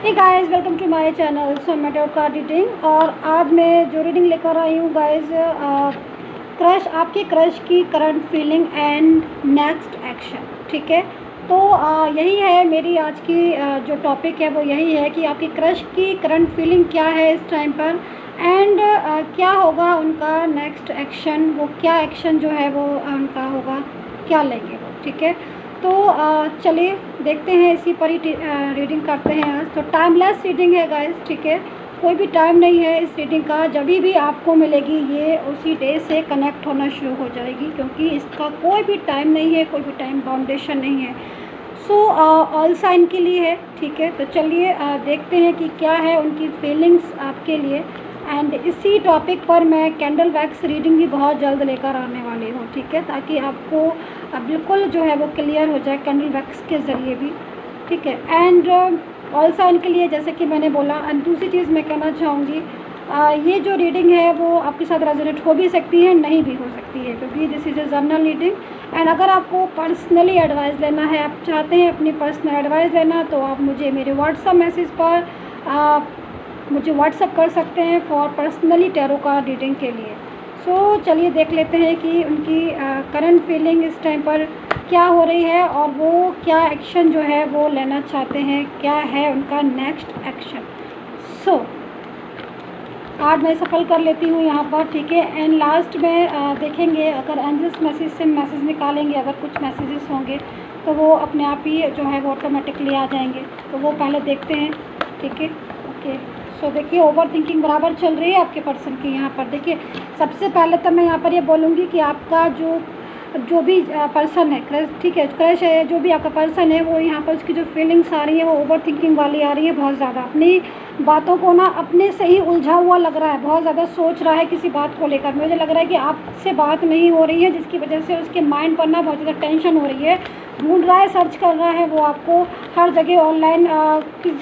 Hey guys, welcome to my channel सोमेटो card reading. और आज मैं जो रीडिंग लेकर आई हूँ गाइस, क्रश, आपके क्रश की current feeling and next action. ठीक है, तो यही है मेरी आज की जो टॉपिक है वो यही है कि आपकी क्रश की करंट फीलिंग क्या है इस टाइम पर, एंड क्या होगा उनका नेक्स्ट एक्शन, वो क्या एक्शन जो है वो उनका होगा, क्या लेंगे वो। ठीक है, तो चलिए देखते हैं, इसी पर ही रीडिंग करते हैं आज। तो टाइमलेस रीडिंग है गाइस। ठीक है, कोई भी टाइम नहीं है इस रीडिंग का, जब भी आपको मिलेगी ये उसी डे से कनेक्ट होना शुरू हो जाएगी, क्योंकि इसका कोई भी टाइम नहीं है, कोई भी टाइम बाउंडेशन नहीं है। सो ऑल साइन के लिए है। ठीक है, तो चलिए देखते हैं कि क्या है उनकी फीलिंग्स आपके लिए। एंड इसी टॉपिक पर मैं कैंडल वैक्स रीडिंग भी बहुत जल्द लेकर आने वाली हूँ। ठीक है, ताकि आपको बिल्कुल जो है वो क्लियर हो जाए कैंडल वैक्स के ज़रिए भी। ठीक है, एंड ऑल साइन के लिए जैसे कि मैंने बोला। एंड दूसरी चीज़ मैं कहना चाहूँगी, ये जो रीडिंग है वो आपके साथ रेजोनेट हो भी सकती है, नहीं भी हो सकती है, क्योंकि this is a general reading. And अगर आपको पर्सनली एडवाइस लेना है, आप चाहते हैं अपनी पर्सनल एडवाइस लेना, तो आप मुझे मेरे व्हाट्सएप मैसेज पर मुझे व्हाट्सअप कर सकते हैं for personally tarot card reading के लिए। सो चलिए देख लेते हैं कि उनकी करंट फीलिंग इस टाइम पर क्या हो रही है, और वो क्या एक्शन जो है वो लेना चाहते हैं, क्या है उनका नेक्स्ट एक्शन। सो कार्ड मैं सफल कर लेती हूँ यहाँ पर। ठीक है, एंड लास्ट में देखेंगे, अगर एंजल्स मैसेज से मैसेज निकालेंगे, अगर कुछ मैसेजेस होंगे तो वो अपने आप ही जो है वो ऑटोमेटिकली आ जाएंगे, तो वो पहले देखते हैं। ठीक है, ओके। सो देखिए, ओवर थिंकिंग बराबर चल रही है आपके पर्सन की यहाँ पर। देखिए, सबसे पहले तो मैं यहाँ पर ये बोलूँगी कि आपका जो भी पर्सन है क्रश, ठीक है, क्रश है, जो भी आपका पर्सन है, वो यहाँ पर उसकी जो फीलिंग्स आ रही है वो ओवर थिंकिंग वाली आ रही है। बहुत ज़्यादा अपनी बातों को ना अपने से ही उलझा हुआ लग रहा है, बहुत ज़्यादा सोच रहा है किसी बात को लेकर। मुझे लग रहा है कि आपसे बात नहीं हो रही है, जिसकी वजह से उसके माइंड पर ना बहुत ज़्यादा टेंशन हो रही है। ढूंढ रहा है, सर्च कर रहा है वो आपको हर जगह ऑनलाइन,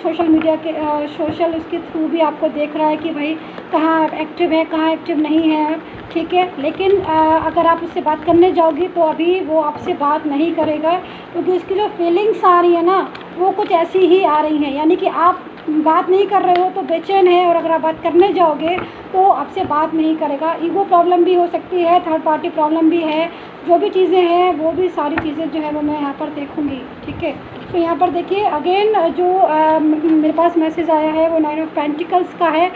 सोशल मीडिया के सोशल उसके थ्रू भी आपको देख रहा है कि भाई कहाँ एक्टिव है, कहाँ एक्टिव नहीं है। ठीक है, लेकिन अगर आप उससे बात करने जाओगी तो अभी वो आपसे बात नहीं करेगा, क्योंकि उसकी जो फीलिंग्स आ रही है ना वो कुछ ऐसी ही आ रही हैं। यानी कि आप बात नहीं कर रहे हो तो बेचैन है, और अगर आप बात करने जाओगे तो आपसे बात नहीं करेगा। ईगो प्रॉब्लम भी हो सकती है, थर्ड पार्टी प्रॉब्लम भी है, जो भी चीज़ें हैं वो भी सारी चीज़ें जो है वो मैं यहाँ पर देखूँगी। ठीक है, तो यहाँ पर देखिए अगेन जो मेरे पास मैसेज आया है वो 9 ऑफ पेंटिकल्स का है।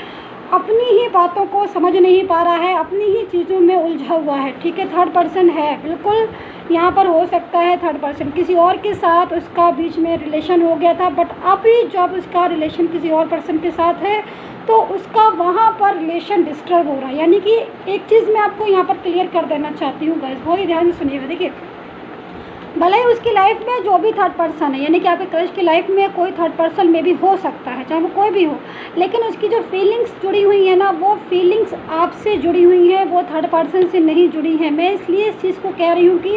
अपनी ही बातों को समझ नहीं पा रहा है, अपनी ही चीज़ों में उलझा हुआ है। ठीक है, थर्ड पर्सन है, बिल्कुल यहाँ पर हो सकता है थर्ड पर्सन किसी और के साथ उसका बीच में रिलेशन हो गया था, बट अभी जब उसका रिलेशन किसी और पर्सन के साथ है तो उसका वहाँ पर रिलेशन डिस्टर्ब हो रहा है। यानी कि एक चीज़ मैं आपको यहाँ पर क्लियर कर देना चाहती हूँ गाइस, बहुत ही ध्यान से सुनिएगा। देखिए, भले ही उसकी लाइफ में जो भी थर्ड पर्सन है, यानी कि आपके क्रश की लाइफ में कोई थर्ड पर्सन में भी हो सकता है, चाहे वो कोई भी हो, लेकिन उसकी जो फीलिंग्स जुड़ी हुई है ना, वो फीलिंग्स आपसे जुड़ी हुई हैं, वो थर्ड पर्सन से नहीं जुड़ी हैं। मैं इसलिए इस चीज़ को कह रही हूँ कि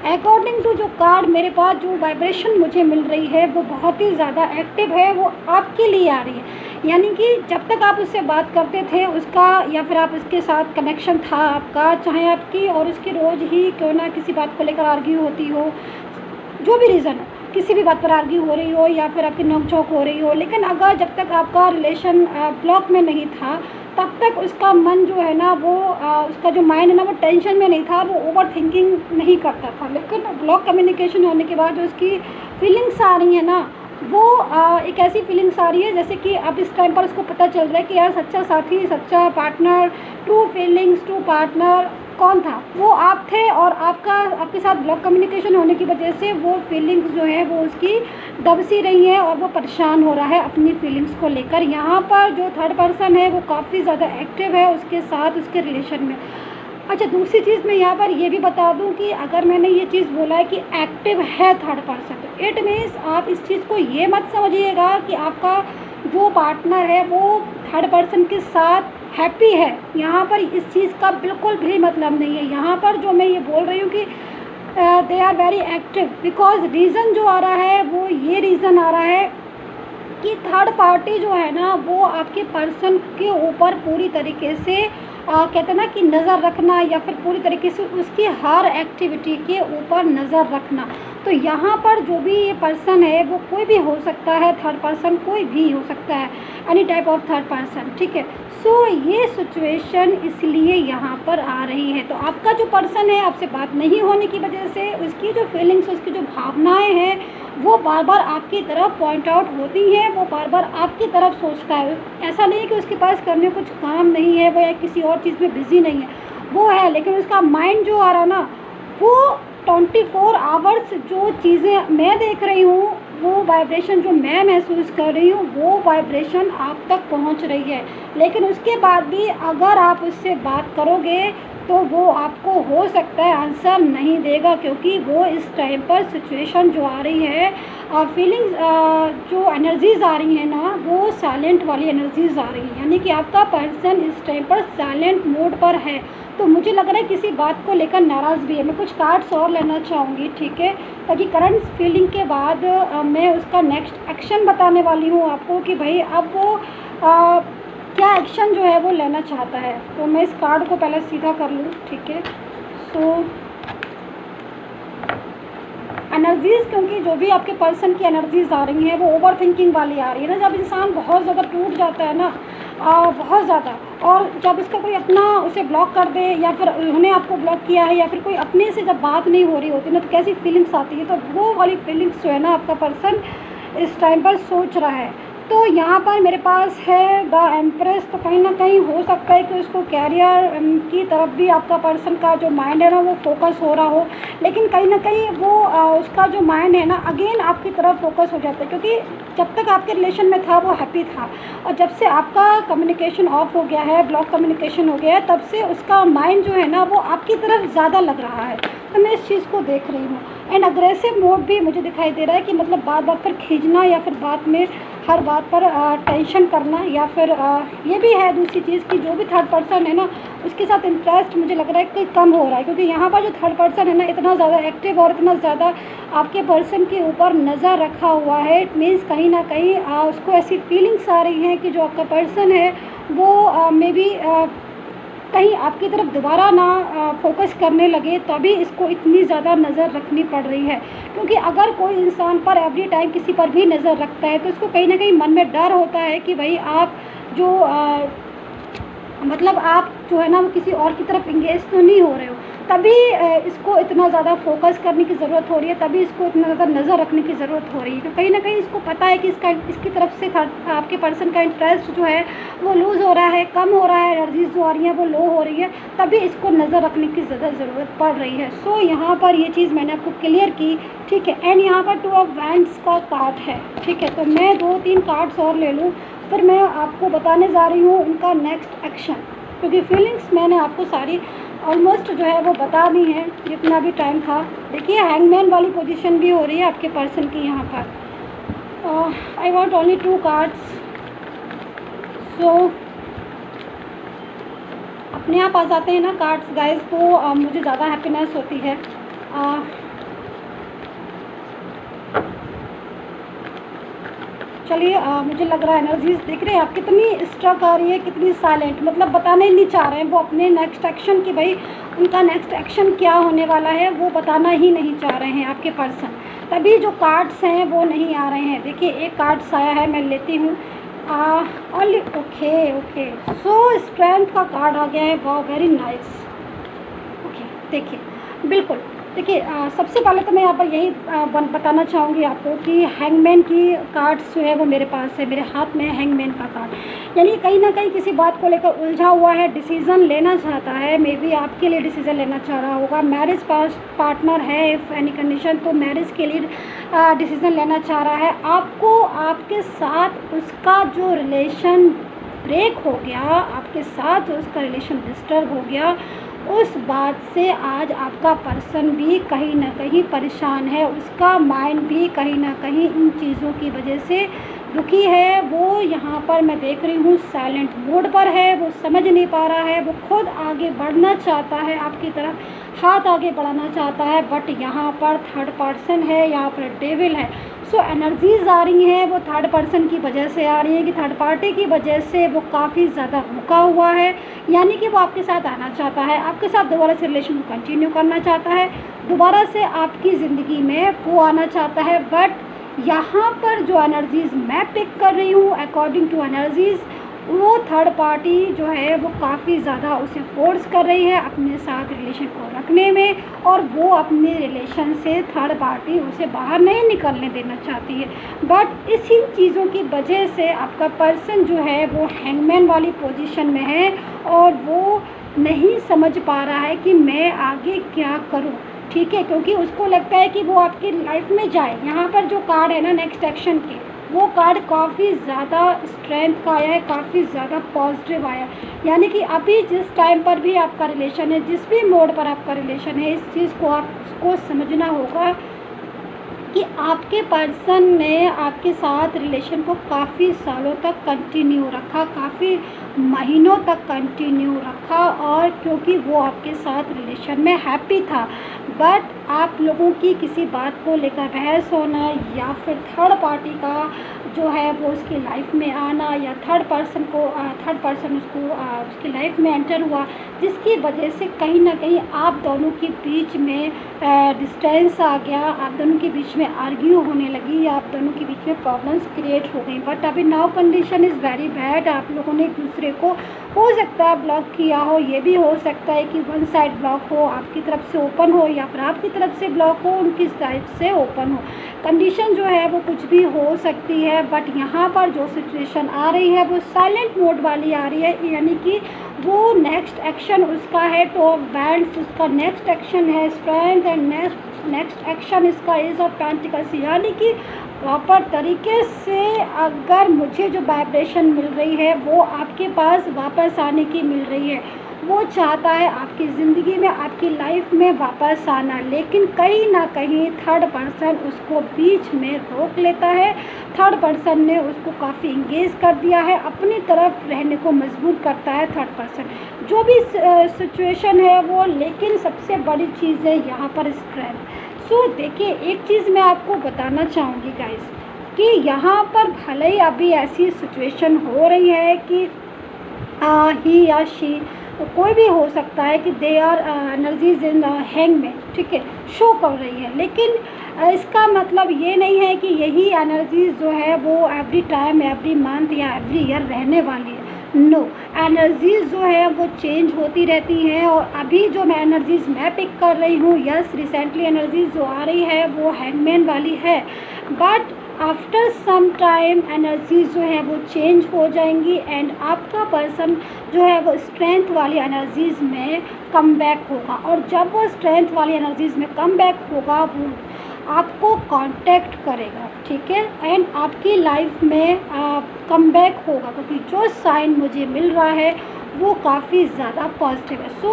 अकॉर्डिंग टू जो कार्ड मेरे पास जो वाइब्रेशन मुझे मिल रही है वो बहुत ही ज़्यादा एक्टिव है, वो आपके लिए आ रही है। यानी कि जब तक आप उससे बात करते थे उसका, या फिर आप उसके साथ कनेक्शन था आपका, चाहे आपकी और उसकी रोज़ ही क्यों ना किसी बात को लेकर आर्ग्यू होती हो, जो भी रीज़न हो, किसी भी बात पर आर्ग्यू हो रही हो या फिर आपकी नोक-झोंक हो रही हो, लेकिन अगर जब तक आपका रिलेशन ब्लॉक में नहीं था तब तक उसका मन जो है ना वो उसका जो माइंड है ना वो टेंशन में नहीं था, वो ओवर थिंकिंग नहीं करता था। लेकिन ब्लॉक कम्युनिकेशन होने के बाद जो उसकी फीलिंग्स आ रही हैं ना, वो एक ऐसी फीलिंग्स आ रही है जैसे कि अब इस टाइम पर उसको पता चल रहा है कि यार सच्चा साथी, सच्चा partner, true feelings, true partner कौन था, वो आप थे। और आपके साथ ब्लॉक कम्युनिकेशन होने की वजह से वो फीलिंग्स जो है वो उसकी दब सी रही है, और वो परेशान हो रहा है अपनी फीलिंग्स को लेकर। यहाँ पर जो थर्ड पर्सन है वो काफ़ी ज़्यादा एक्टिव है उसके साथ, उसके रिलेशन में। अच्छा, दूसरी चीज़ मैं यहाँ पर ये भी बता दूँ कि अगर मैंने ये चीज़ बोला है कि एक्टिव है थर्ड पर्सन, तो इट मीन्स आप इस चीज़ को ये मत समझिएगा कि आपका जो पार्टनर है वो थर्ड पर्सन के साथ हैप्पी है। यहाँ पर इस चीज़ का बिल्कुल भी मतलब नहीं है। यहाँ पर जो मैं ये बोल रही हूँ कि they are very active, because reason जो आ रहा है वो ये रीज़न आ रहा है कि थर्ड पार्टी जो है ना वो आपके पर्सन के ऊपर पूरी तरीके से कहते हैं ना कि नज़र रखना, या फिर पूरी तरीके से उसकी हर एक्टिविटी के ऊपर नज़र रखना। तो यहाँ पर जो भी ये पर्सन है वो कोई भी हो सकता है, थर्ड पर्सन कोई भी हो सकता है, any type of third person, ठीक है। सो ये सिचुएशन इसलिए यहाँ पर आ रही है। तो आपका जो पर्सन है आपसे बात नहीं होने की वजह से उसकी जो फीलिंग्स, उसकी जो भावनाएं हैं वो बार बार आपकी तरफ पॉइंट आउट होती हैं, वो बार बार आपकी तरफ सोचता है। ऐसा नहीं है कि उसके पास करने कुछ काम नहीं है, वो या किसी और चीज़ में बिज़ी नहीं है, वो है, लेकिन उसका माइंड जो आ रहा ना वो 24 आवर्स जो चीज़ें मैं देख रही हूँ, वो वाइब्रेशन जो मैं महसूस कर रही हूँ वो वाइब्रेशन आप तक पहुँच रही है। लेकिन उसके बाद भी अगर आप उससे बात करोगे तो वो आपको हो सकता है आंसर नहीं देगा, क्योंकि वो इस टाइम पर सिचुएशन जो आ रही है, फीलिंग्स, जो एनर्जीज़ आ रही हैं ना वो साइलेंट वाली एनर्जीज़ आ रही हैं, यानी कि आपका पर्सन इस टाइम पर साइलेंट मोड पर है। तो मुझे लग रहा है किसी बात को लेकर नाराज़ भी है। मैं कुछ कार्ड्स और लेना चाहूँगी, ठीक है, ताकि करंट फीलिंग के बाद मैं उसका नेक्स्ट एक्शन बताने वाली हूँ आपको कि भाई अब वो क्या एक्शन जो है वो लेना चाहता है। तो मैं इस कार्ड को पहले सीधा कर लूँ, ठीक है। सो एनर्जीज़, क्योंकि जो भी आपके पर्सन की एनर्जीज़ आ रही हैं वो ओवर थिंकिंग वाली आ रही है ना। जब इंसान बहुत ज़्यादा टूट जाता है ना, बहुत ज़्यादा, और जब उसका कोई अपना उसे ब्लॉक कर दे, या फिर उन्होंने आपको ब्लॉक किया है, या फिर कोई अपने से जब बात नहीं हो रही होती ना, तो कैसी फीलिंग्स आती है। तो वो वाली फीलिंग्स जो है ना आपका पर्सन इस टाइम पर सोच रहा है। तो यहाँ पर मेरे पास है द एम्प्रेस। तो कहीं ना कहीं हो सकता है कि उसको कैरियर की तरफ भी आपका पर्सन का जो माइंड है ना वो फोकस हो रहा हो, लेकिन कहीं ना कहीं वो उसका जो माइंड है ना अगेन आपकी तरफ फोकस हो जाता है, क्योंकि जब तक आपके रिलेशन में था वो हैप्पी था, और जब से आपका कम्युनिकेशन ऑफ हो गया है, ब्लॉक कम्युनिकेशन हो गया है, तब से उसका माइंड जो है ना वो आपकी तरफ ज़्यादा लग रहा है। तो मैं इस चीज़ को देख रही हूँ। एंड अग्रेसिव मोड भी मुझे दिखाई दे रहा है कि मतलब बात बात पर खींचना, या फिर बात में हर बात पर टेंशन करना, या फिर ये भी है दूसरी चीज़ कि जो भी थर्ड पर्सन है ना उसके साथ इंटरेस्ट मुझे लग रहा है कि कम हो रहा है, क्योंकि यहाँ पर जो थर्ड पर्सन है ना इतना ज़्यादा एक्टिव और इतना ज़्यादा आपके पर्सन के ऊपर नज़र रखा हुआ है। इट मीन्स कहीं ना कहीं उसको ऐसी फीलिंग्स आ रही हैं कि जो आपका पर्सन है वो मे बी कहीं आपकी तरफ दोबारा ना फोकस करने लगे, तभी इसको इतनी ज़्यादा नज़र रखनी पड़ रही है। क्योंकि अगर कोई इंसान पर एवरी टाइम किसी पर भी नज़र रखता है तो इसको कहीं ना कहीं मन में डर होता है कि भाई आप जो मतलब आप जो है ना वो किसी और की तरफ इंगेज तो नहीं हो रहे हो, तभी इसको इतना ज़्यादा फोकस करने की ज़रूरत हो रही है, तभी इसको इतना ज़्यादा नज़र रखने की ज़रूरत हो रही है। तो कहीं ना कहीं इसको पता है कि इसकी तरफ से आपके पर्सन का इंटरेस्ट जो है वो लूज़ हो रहा है, कम हो रहा है, एनर्जीज जो आ रही हैं वो लो हो रही है, तभी इसको नज़र रखने की ज़्यादा ज़रूरत पड़ रही है। सो यहाँ पर ये चीज़ मैंने आपको क्लियर की, ठीक है। एंड यहाँ पर 2 ऑफ वैंड्स का कार्ड है, ठीक है। तो मैं 2-3 कार्ड्स और ले लूँ, फिर मैं आपको बताने जा रही हूँ उनका नेक्स्ट एक्शन, क्योंकि फीलिंग्स मैंने आपको सारी ऑलमोस्ट जो है वो बता दी है जितना भी टाइम था। देखिए हैंगमैन वाली पोजीशन भी हो रही है आपके पर्सन की यहाँ पर। I want only 2 cards. So अपने आप आ जाते हैं ना कार्ड्स गाइस, तो मुझे ज़्यादा हैप्पीनेस होती है। चलिए, मुझे लग रहा है एनर्जीज देख रहे हैं आप कितनी स्ट्रक आ रही है, कितनी साइलेंट, मतलब बताना ही नहीं चाह रहे हैं वो अपने नेक्स्ट एक्शन की, भाई उनका नेक्स्ट एक्शन क्या होने वाला है वो बताना ही नहीं चाह रहे हैं आपके पर्सन। तभी जो कार्ड्स हैं वो नहीं आ रहे हैं। देखिए एक कार्ड्स आया है, मैं लेती हूँ। ओनली ओके सो स्ट्रेंथ का कार्ड आ गया है। वाह वेरी नाइस। ओके देखिए बिल्कुल, देखिए सबसे पहले तो मैं यहाँ पर यही बताना चाहूँगी आपको कि हैंगमैन की कार्ड्स जो है वो मेरे पास है, मेरे हाथ में है हैंगमैन का कार्ड। यानी कहीं ना कहीं किसी बात को लेकर उलझा हुआ है, डिसीज़न लेना चाहता है, मे बी आपके लिए डिसीज़न लेना चाह रहा होगा। मैरिज पार्टनर है इफ़ एनी कंडीशन, तो मैरिज के लिए डिसीज़न लेना चाह रहा है। आपको आपके साथ उसका जो रिलेशन ब्रेक हो गया, आपके साथ जो उसका रिलेशन डिस्टर्ब हो गया, उस बात से आज आपका पर्सन भी कहीं ना कहीं परेशान है। उसका माइंड भी कहीं ना कहीं इन चीज़ों की वजह से दुखी है, वो यहाँ पर मैं देख रही हूँ साइलेंट मोड पर है, वो समझ नहीं पा रहा है, वो खुद आगे बढ़ना चाहता है, आपकी तरफ हाथ आगे बढ़ाना चाहता है, बट यहाँ पर थर्ड पर्सन है, यहाँ पर डेविल है। सो एनर्जीज़ आ रही हैं वो थर्ड पर्सन की वजह से आ रही है कि थर्ड पार्टी की वजह से वो काफ़ी ज़्यादा रुका हुआ है, यानी कि वो आपके साथ आना चाहता है, आपके साथ दोबारा से रिलेशन को कंटिन्यू करना चाहता है, दोबारा से आपकी ज़िंदगी में वो आना चाहता है। बट यहाँ पर जो एनर्जीज़ मैं पिक कर रही हूँ अकॉर्डिंग टू एनर्जीज़, वो थर्ड पार्टी जो है वो काफ़ी ज़्यादा उसे फोर्स कर रही है अपने साथ रिलेशन को रखने में, और वो अपने रिलेशन से थर्ड पार्टी उसे बाहर नहीं निकलने देना चाहती है। बट इसी चीज़ों की वजह से आपका पर्सन जो है वो हैंगमैन वाली पोजीशन में है, और वो नहीं समझ पा रहा है कि मैं आगे क्या करूं, ठीक है, क्योंकि उसको लगता है कि वो आपकी लाइफ में जाए। यहाँ पर जो कार्ड है ना नेक्स्ट एक्शन के, वो कार्ड काफ़ी ज़्यादा स्ट्रेंथ का आया है, काफ़ी ज़्यादा पॉजिटिव आया, यानी कि अभी जिस टाइम पर भी आपका रिलेशन है, जिस भी मोड पर आपका रिलेशन है, इस चीज़ को आपको समझना होगा कि आपके पर्सन ने आपके साथ रिलेशन को काफ़ी सालों तक कंटिन्यू रखा, काफ़ी महीनों तक कंटिन्यू रखा, और क्योंकि वो आपके साथ रिलेशन में हैप्पी था। बट आप लोगों की किसी बात को लेकर बहस होना, या फिर थर्ड पार्टी का जो है वो उसकी लाइफ में आना, या थर्ड पर्सन उसकी लाइफ में एंटर हुआ, जिसकी वजह से कहीं ना कहीं आप दोनों के बीच में डिस्टेंस आ गया, आप दोनों के बीच में आर्ग्यू होने लगी, या आप दोनों के बीच में प्रॉब्लम्स क्रिएट हो गई। बट अभी now condition is very bad. आप लोगों ने एक दूसरे को हो सकता है ब्लॉक किया हो, ये भी हो सकता है कि वन साइड ब्लॉक हो, आपकी तरफ से ओपन हो, या फिर आपकी तरफ से ब्लॉक हो, उनकी साइड से ओपन हो। कंडीशन जो है वो कुछ भी हो सकती है, बट यहाँ पर जो सिचुएशन आ रही है वो साइलेंट मोड वाली आ रही है, यानी कि वो नेक्स्ट एक्शन उसका है टू ऑफ वैंड्स, उसका नेक्स्ट एक्शन है स्ट्रेंथ, एंड नेक्स्ट एक्शन इसका एज ऑफ पेंटिकल्स, यानी कि प्रॉपर तरीके से अगर मुझे जो वाइब्रेशन मिल रही है वो आपके पास वापस आने की मिल रही है। वो चाहता है आपकी ज़िंदगी में, आपकी लाइफ में वापस आना, लेकिन कहीं ना कहीं थर्ड पर्सन उसको बीच में रोक लेता है। थर्ड पर्सन ने उसको काफ़ी इंगेज कर दिया है, अपनी तरफ रहने को मजबूर करता है थर्ड पर्सन, जो भी सिचुएशन है वो। लेकिन सबसे बड़ी चीज़ है यहाँ पर स्ट्रेंथ। सो देखिए, एक चीज़ मैं आपको बताना चाहूँगी गाइस, कि यहाँ पर भले ही अभी ऐसी सिचुएशन हो रही है कि ही या शी कोई भी हो सकता है कि they are energies in hang में, ठीक है, शो कर रही है, लेकिन इसका मतलब ये नहीं है कि यही एनर्जीज जो है वो एवरी टाइम, एवरी मंथ या एवरी ईयर रहने वाली है। नो, एनर्जीज़ जो है वो चेंज होती रहती हैं, और अभी जो मैं एनर्जीज़ मैं पिक कर रही हूँ, यस, रिसेंटली एनर्जीज़ जो आ रही है वो हैंगमैन वाली है, but after some time energies जो है वो चेंज हो जाएंगी, एंड आपका पर्सन जो है वो स्ट्रेंथ वाली एनर्जीज़ में कम बैक होगा। और जब वो स्ट्रेंथ वाली एनर्जीज़ में कम बैक होगा, वो आपको कांटेक्ट करेगा, ठीक है, एंड आपकी लाइफ में कम बैक होगा, क्योंकि जो साइन मुझे मिल रहा है वो काफ़ी ज़्यादा पॉजिटिव है। सो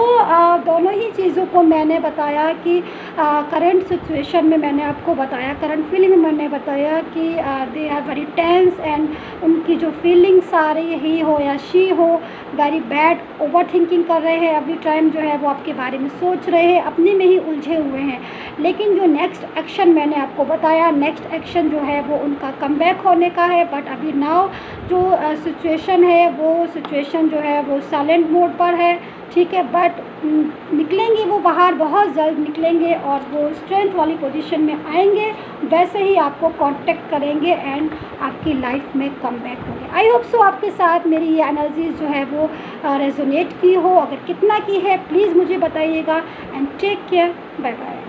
दोनों ही चीज़ों को मैंने बताया कि करंट सिचुएशन में मैंने आपको बताया, करंट फीलिंग में मैंने बताया कि they are very tense, and उनकी जो फीलिंग्स आ रही है, ही हो या शी हो, वेरी बैड, ओवर थिंकिंग कर रहे हैं, एवरी टाइम जो है वो आपके बारे में सोच रहे हैं, अपने में ही उलझे हुए हैं। लेकिन जो नेक्स्ट एक्शन मैंने आपको बताया, नेक्स्ट एक्शन जो है वो उनका कम बैक होने का है, बट अभी नाउ जो सिचुएशन है वो सिचुएशन जो है वो साइलेंट मोड पर है, ठीक है, बट निकलेंगे वो बाहर, बहुत जल्द निकलेंगे, और वो स्ट्रेंथ वाली पोजीशन में आएंगे, वैसे ही आपको कांटेक्ट करेंगे, एंड आपकी लाइफ में कम बैक होंगे। आई होप सो आपके साथ मेरी ये एनर्जीज जो है वो रेजोनेट की हो, अगर कितना की है प्लीज़ मुझे बताइएगा, and take care, bye bye.